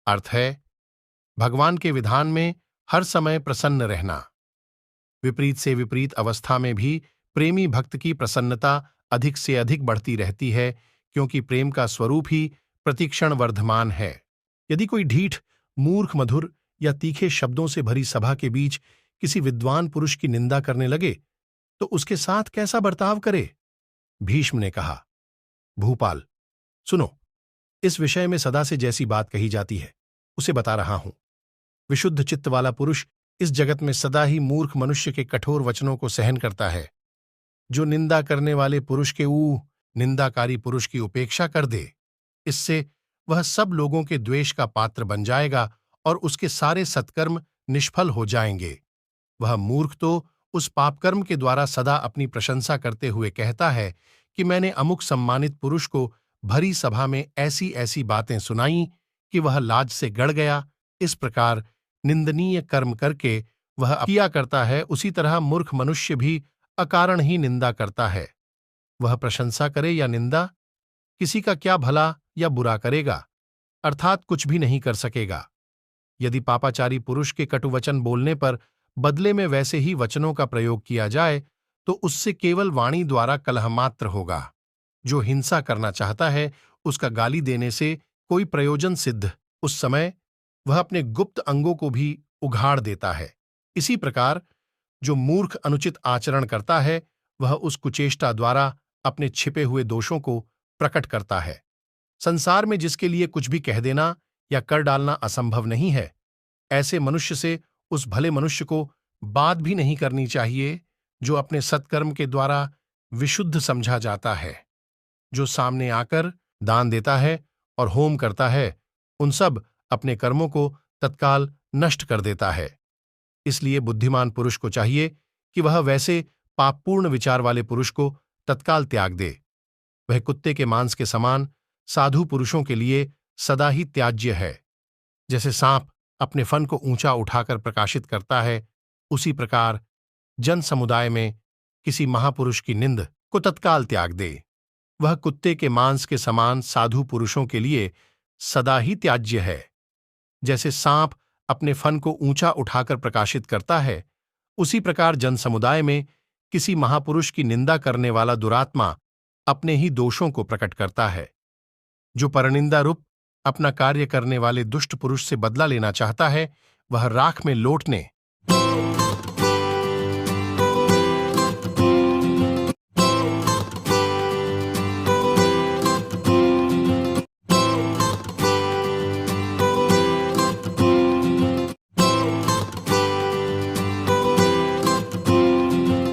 अर्थ है भगवान के विधान में हर समय प्रसन्न रहना। विपरीत से विपरीत अवस्था में भी प्रेमी भक्त की प्रसन्नता अधिक से अधिक बढ़ती रहती है, क्योंकि प्रेम का स्वरूप ही प्रतिक्षण वर्धमान है। यदि कोई ढीठ, मूर्ख, मधुर या तीखे शब्दों से भरी सभा के बीच किसी विद्वान पुरुष की निंदा करने लगे तो उसके साथ कैसा बर्ताव करे? भीष्म ने कहा, भूपाल, सुनो, इस विषय में सदा से जैसी बात कही जाती है उसे बता रहा हूं। विशुद्ध चित्त वाला पुरुष इस जगत में सदा ही मूर्ख मनुष्य के कठोर वचनों को सहन करता है। जो निंदा करने वाले पुरुष के निंदाकारी पुरुष की उपेक्षा कर दे, इससे वह सब लोगों के द्वेष का पात्र बन जाएगा और उसके सारे सत्कर्म निष्फल हो जाएंगे। वह मूर्ख तो उस पापकर्म के द्वारा सदा अपनी प्रशंसा करते हुए कहता है कि मैंने अमुक सम्मानित पुरुष को भरी सभा में ऐसी ऐसी बातें सुनाई कि वह लाज से गड़ गया। इस प्रकार निंदनीय कर्म करके वह किया करता है, उसी तरह मूर्ख मनुष्य भी अकारण ही निंदा करता है। वह प्रशंसा करे या निंदा, किसी का क्या भला या बुरा करेगा, अर्थात कुछ भी नहीं कर सकेगा। यदि पापाचारी पुरुष के कटुवचन बोलने पर बदले में वैसे ही वचनों का प्रयोग किया जाए तो उससे केवल वाणी द्वारा कलह मात्र होगा। जो हिंसा करना चाहता है उसका गाली देने से कोई प्रयोजन सिद्ध, उस समय वह अपने गुप्त अंगों को भी उघाड़ देता है। इसी प्रकार जो मूर्ख अनुचित आचरण करता है वह उस कुचेष्टा द्वारा अपने छिपे हुए दोषों को प्रकट करता है। संसार में जिसके लिए कुछ भी कह देना या कर डालना असंभव नहीं है, ऐसे मनुष्य से उस भले मनुष्य को बात भी नहीं करनी चाहिए जो अपने सत्कर्म के द्वारा विशुद्ध समझा जाता है। जो सामने आकर दान देता है और होम करता है, उन सब अपने कर्मों को तत्काल नष्ट कर देता है। इसलिए बुद्धिमान पुरुष को चाहिए कि वह वैसे पापपूर्ण विचार वाले पुरुष को तत्काल त्याग दे। वह कुत्ते के मांस के समान साधु पुरुषों के लिए सदा ही त्याज्य है। जैसे सांप अपने फन को ऊंचा उठाकर प्रकाशित करता है, उसी प्रकार जन समुदाय में किसी महापुरुष की निंद को तत्काल त्याग दे। वह कुत्ते के मांस के समान साधु पुरुषों के लिए सदा ही त्याज्य है। जैसे सांप अपने फन को ऊंचा उठाकर प्रकाशित करता है, उसी प्रकार जन समुदाय में किसी महापुरुष की निंदा करने वाला दुरात्मा अपने ही दोषों को प्रकट करता है। जो परनिंदा रूप अपना कार्य करने वाले दुष्ट पुरुष से बदला लेना चाहता है, वह राख में लौटने